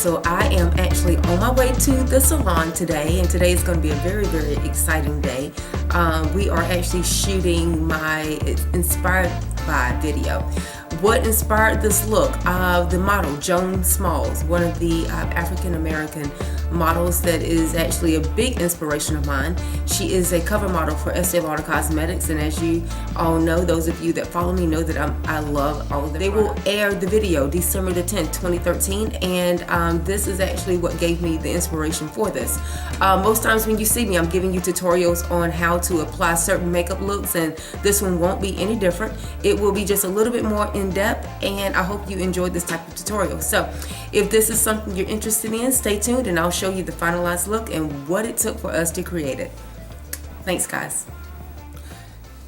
so I am actually on my way to the salon today, and today is going to be a very, very exciting day. We are actually shooting my Inspired By video. What inspired this look? The model, Joan Smalls, one of the African-American models that is actually a big inspiration of mine. She is a cover model for Estee Lauder Cosmetics, and as you all know, those of you that follow me know that I love all of them. They will air the video December the 10th, 2013, and this is actually what gave me the inspiration for this. Most times when you see me, I'm giving you tutorials on how to apply certain makeup looks, and this one won't be any different. It will be just a little bit more in depth, and I hope you enjoyed this type of tutorial. So if this is something you're interested in, stay tuned and I'll show you the finalized look and what it took for us to create it. Thanks, guys.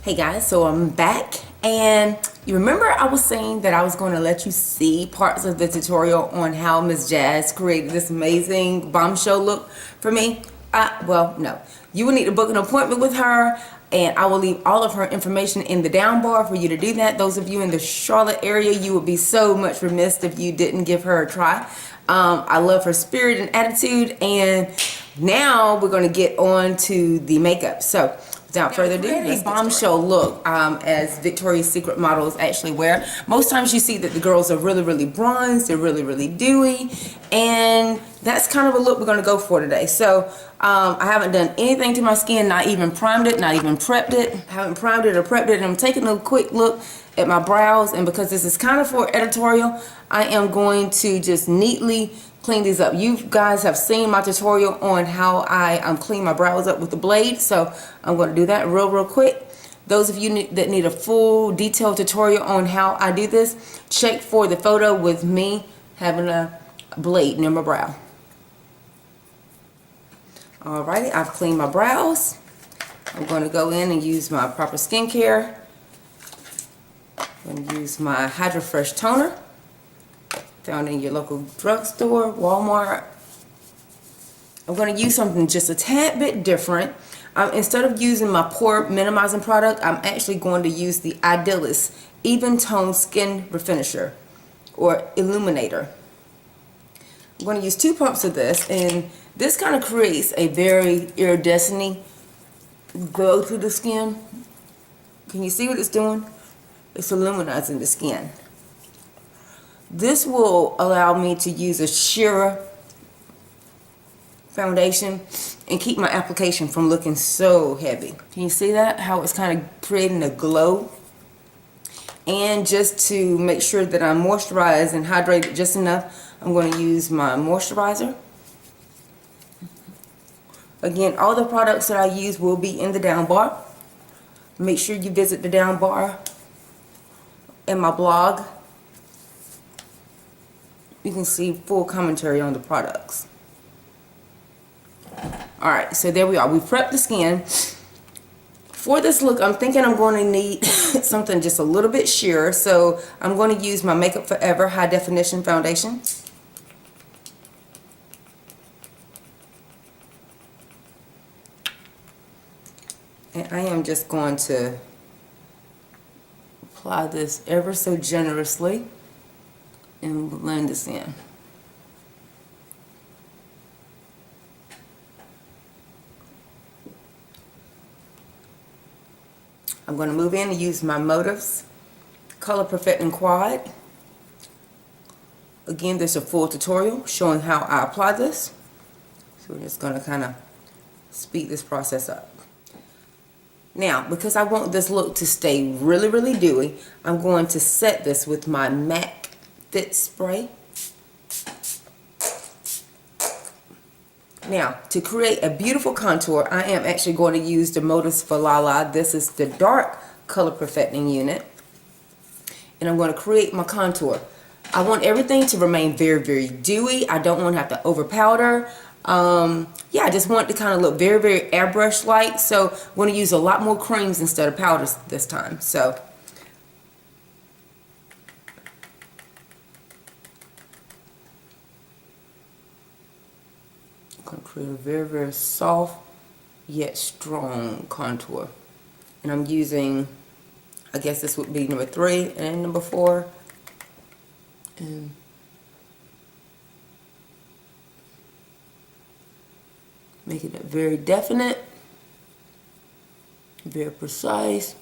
Hey guys, so I'm back, and you remember I was saying that I was going to let you see parts of the tutorial on how Miss Jazz created this amazing bombshell look for me? Well, no. You will need to book an appointment with her, and I will leave all of her information in the down bar for you to do that. Those of you in the Charlotte area, you would be so much remiss if you didn't give her a try. I love her spirit and attitude, and now we're going to get on to the makeup. So without further ado, this bombshell look as Victoria's Secret models actually wear. Most times you see that the girls are really, really bronzed, they're really, really dewy, and that's kind of a look we're going to go for today. So I haven't done anything to my skin, not even primed it, not even prepped it. I haven't primed it or prepped it, and I'm taking a quick look at my brows, and because this is kind of for editorial, I am going to just neatly clean these up. You guys have seen my tutorial on how I clean my brows up with the blade, so I'm going to do that real quick. Those of you that need a full detailed tutorial on how I do this, check for the photo with me having a blade near my brow. Alrighty, I've cleaned my brows. I'm going to go in and use my proper skincare. I'm going to use my Hydro Fresh toner, found in your local drugstore, Walmart. I'm going to use something just a tad bit different. Instead of using my pore minimizing product, I'm actually going to use the Idealis Even Tone Skin Refinisher or Illuminator. I'm going to use 2 pumps of this, and this kind of creates a very iridescent glow to the skin. Can you see what it's doing? It's illuminizing the skin. This will allow me to use a sheer foundation and keep my application from looking so heavy. Can you see that? How it's kind of creating a glow? And just to make sure that I'm moisturized and hydrated just enough, I'm going to use my moisturizer. Again, all the products that I use will be in the down bar. Make sure you visit the down bar in my blog. You can see full commentary on the products. Alright, so there we are. We prepped the skin. For this look, I'm thinking I'm going to need something just a little bit sheer, so I'm going to use my Makeup Forever High Definition Foundation. And I am just going to apply this ever so generously and blend this in. I'm going to move in and use my Motives Color Perfecting Quad. Again, there's a full tutorial showing how I apply this. So we're just going to kind of speed this process up. Now, because I want this look to stay really, really dewy, I'm going to set this with my MAC Fit Spray. Now, to create a beautiful contour, I am actually going to use the Motives for Lala. This is the dark color perfecting unit. And I'm going to create my contour. I want everything to remain very, very dewy. I don't want to have to over powder. Yeah, I just want it to kind of look very, very airbrush like. So I'm going to use a lot more creams instead of powders this time. So I'm going to create a very, very soft yet strong contour. And I'm using, I guess this would be number 3 and number 4. And making it very definite, very precise.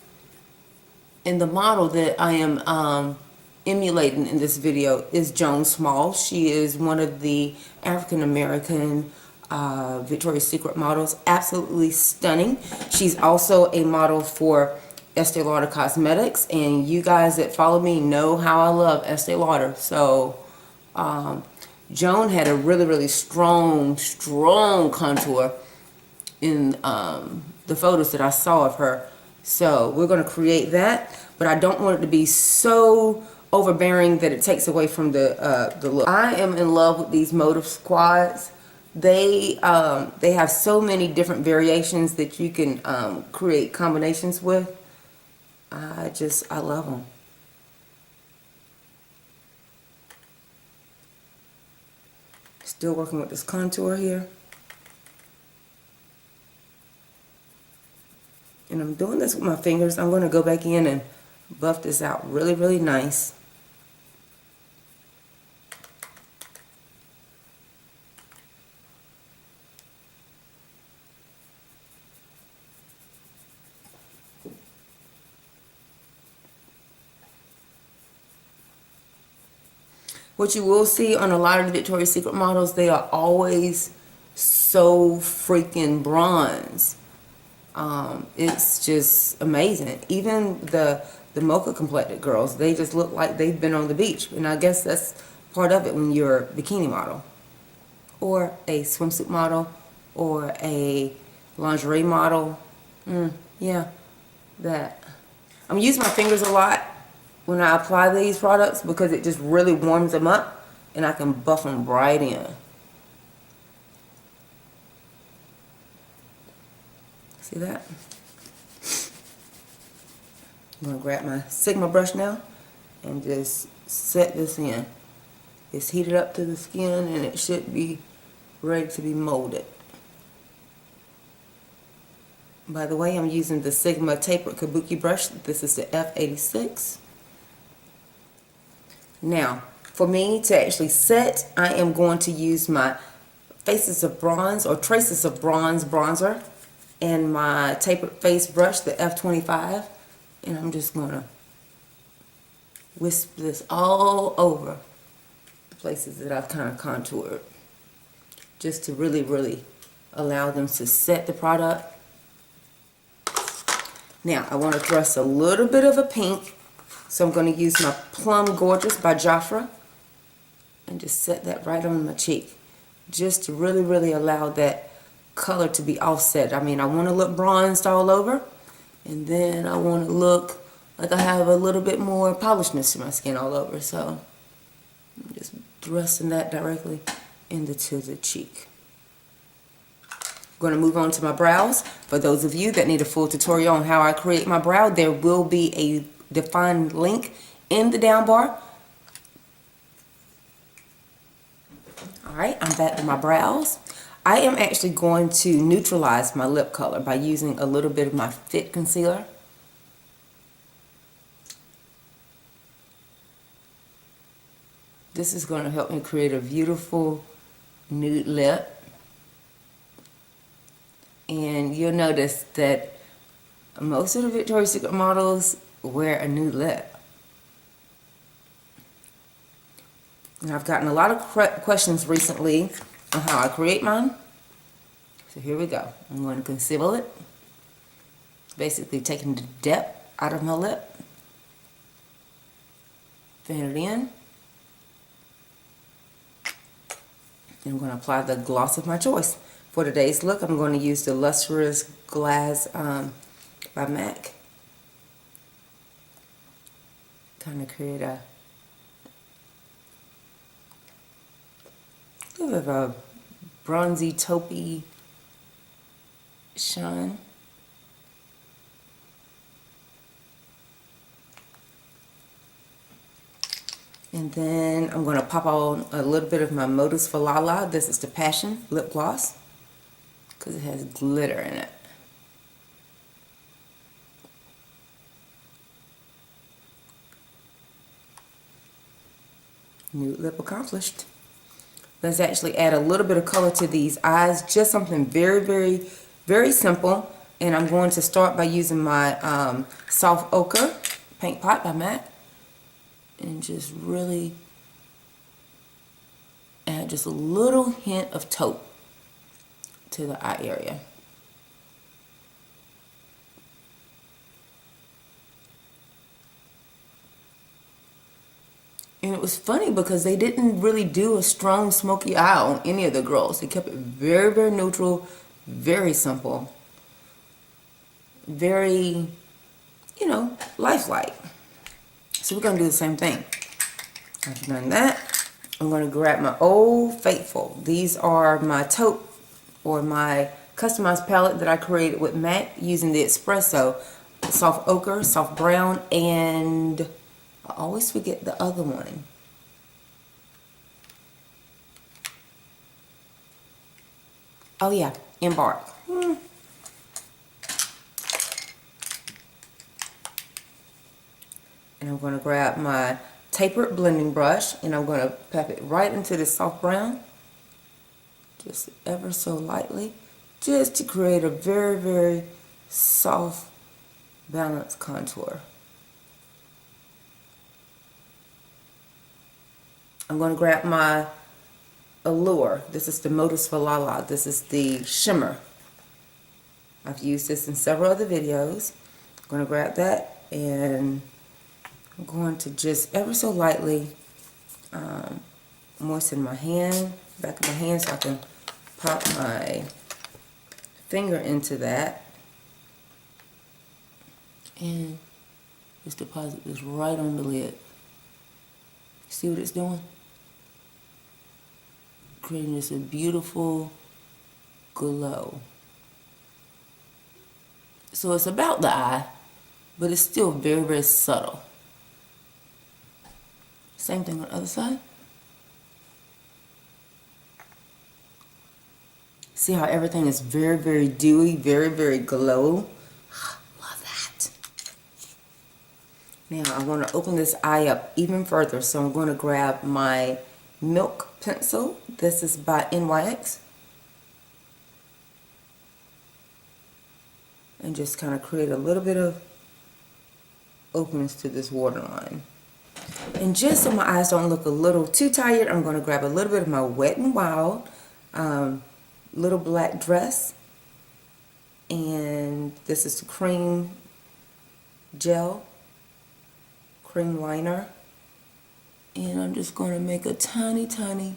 And the model that I am emulating in this video is Joan Smalls. She is one of the African American Victoria's Secret models. Absolutely stunning. She's also a model for Estee Lauder Cosmetics, and you guys that follow me know how I love Estee Lauder. So Joan had a really strong contour in the photos that I saw of her. So we're going to create that, but I don't want it to be so overbearing that it takes away from the look. I am in love with these motive squads. They have so many different variations that you can create combinations with. I love them. Still working with this contour here. And I'm doing this with my fingers. I'm going to go back in and buff this out really nice. What you will see on a lot of the Victoria's Secret models, they are always so freaking bronze. It's just amazing. Even the mocha complected girls, they just look like they've been on the beach. And I guess that's part of it when you're a bikini model or a swimsuit model or a lingerie model. Yeah, that. I'm using my fingers a lot when I apply these products because it just really warms them up and I can buff them right in. See that? I'm going to grab my Sigma brush now and just set this in. It's heated up to the skin and it should be ready to be molded. By the way, I'm using the Sigma tapered kabuki brush. This is the F86. Now, for me to actually set, I am going to use my Faces of Bronze or Traces of Bronze bronzer and my tapered face brush, the F25, and I'm just going to wisp this all over the places that I've kind of contoured, just to really allow them to set the product. Now, I want to thrust a little bit of a pink, so I'm going to use my Plum Gorgeous by Jafra and just set that right on my cheek, just to really allow that color to be offset. I mean, I want to look bronzed all over, and then I want to look like I have a little bit more polishedness to my skin all over. So I'm just thrusting that directly into the cheek. I'm going to move on to my brows. For those of you that need a full tutorial on how I create my brow, there will be a defined link in the down bar. Alright, I'm back to my brows. I am actually going to neutralize my lip color by using a little bit of my Fit concealer. This is going to help me create a beautiful nude lip. And you'll notice that most of the Victoria's Secret models wear a nude lip. And I've gotten a lot of questions recently on how I create mine. So here we go. I'm going to conceal it. Basically taking the depth out of my lip. Fan it in. And I'm going to apply the gloss of my choice. For today's look, I'm going to use the Lustrous Glass by MAC. Kind of create a little bit of a bronzy, taupey shine. And then I'm going to pop on a little bit of my Modus for Lala. This is the Passion lip gloss because it has glitter in it. Nude lip accomplished. Let's actually add a little bit of color to these eyes. Just something very, very, very simple. And I'm going to start by using my Soft Ochre Paint Pot by MAC. And just really add just a little hint of taupe to the eye area. And it was funny because they didn't really do a strong smoky eye on any of the girls. They kept it very, very neutral, very simple, very, you know, lifelike. So we're going to do the same thing. I've done that. I'm going to grab my Old Faithful. These are my taupe or my customized palette that I created with MAC using the Espresso, Soft Ochre, Soft Brown, and I always forget the other one. Oh yeah, Embark. And I'm going to grab my tapered blending brush and I'm going to pop it right into this soft brown. Just ever so lightly. Just to create a very, very soft, balanced contour. I'm going to grab my Allure. This is the Modus Valhalla. This is the shimmer. I've used this in several other videos. I'm going to grab that and I'm going to just ever so lightly moisten my hand, back of my hand, so I can pop my finger into that and just deposit this right on the lid. See what it's doing? Creating just a beautiful glow. So it's about the eye, but it's still very, very subtle. Same thing on the other side. See how everything is very, very dewy, very, very glow. Love that. Now I want to open this eye up even further, so I'm going to grab my Milk pencil. This is by NYX. And just kind of create a little bit of openness to this waterline. And just so my eyes don't look a little too tired, I'm going to grab a little bit of my Wet n Wild little black dress. And this is the cream gel, cream liner. And I'm just going to make a tiny, tiny,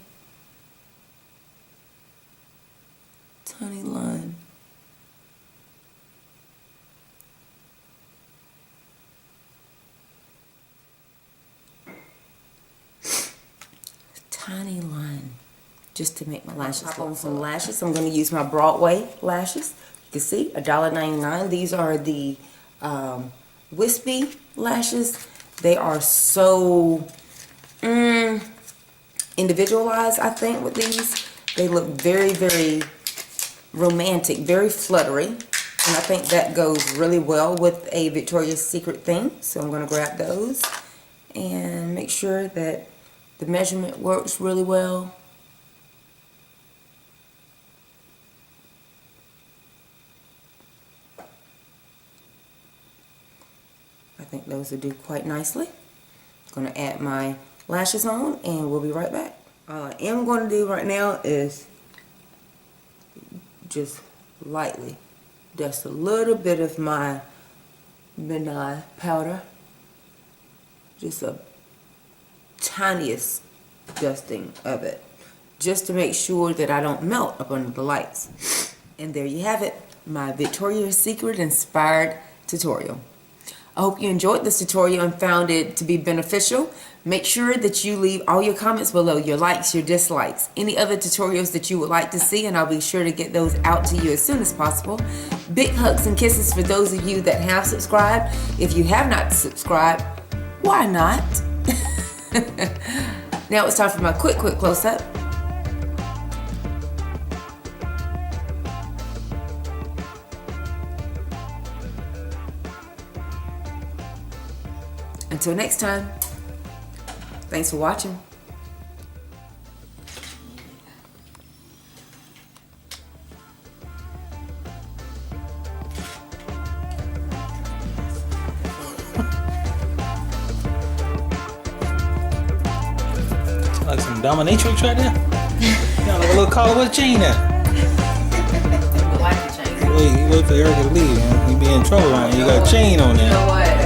tiny line. Tiny line. Just to make my lashes. Pop on some lashes. I'm going to use my Broadway lashes. You can see, $1.99. These are the wispy lashes. They are so individualized, I think, with these. They look very, very romantic, very fluttery, and I think that goes really well with a Victoria's Secret theme. So I'm going to grab those and make sure that the measurement works really well. I think those will do quite nicely. I'm going to add my lashes on and we'll be right back. All I am going to do right now is just lightly dust a little bit of my midnight powder. Just a tiniest dusting of it. Just to make sure that I don't melt up under the lights. And there you have it. My Victoria's Secret inspired tutorial. I hope you enjoyed this tutorial and found it to be beneficial. Make sure that you leave all your comments below, your likes, your dislikes, any other tutorials that you would like to see, and I'll be sure to get those out to you as soon as possible. Big hugs and kisses for those of you that have subscribed. If you have not subscribed, why not? Now it's time for my quick close-up. Until next time, thanks for watching. Like some dominatrix right there. Got like a little collar with a chain at. You like the chain. Wait for Erica to leave, man. You be in trouble, man. You got a chain on there. You know what?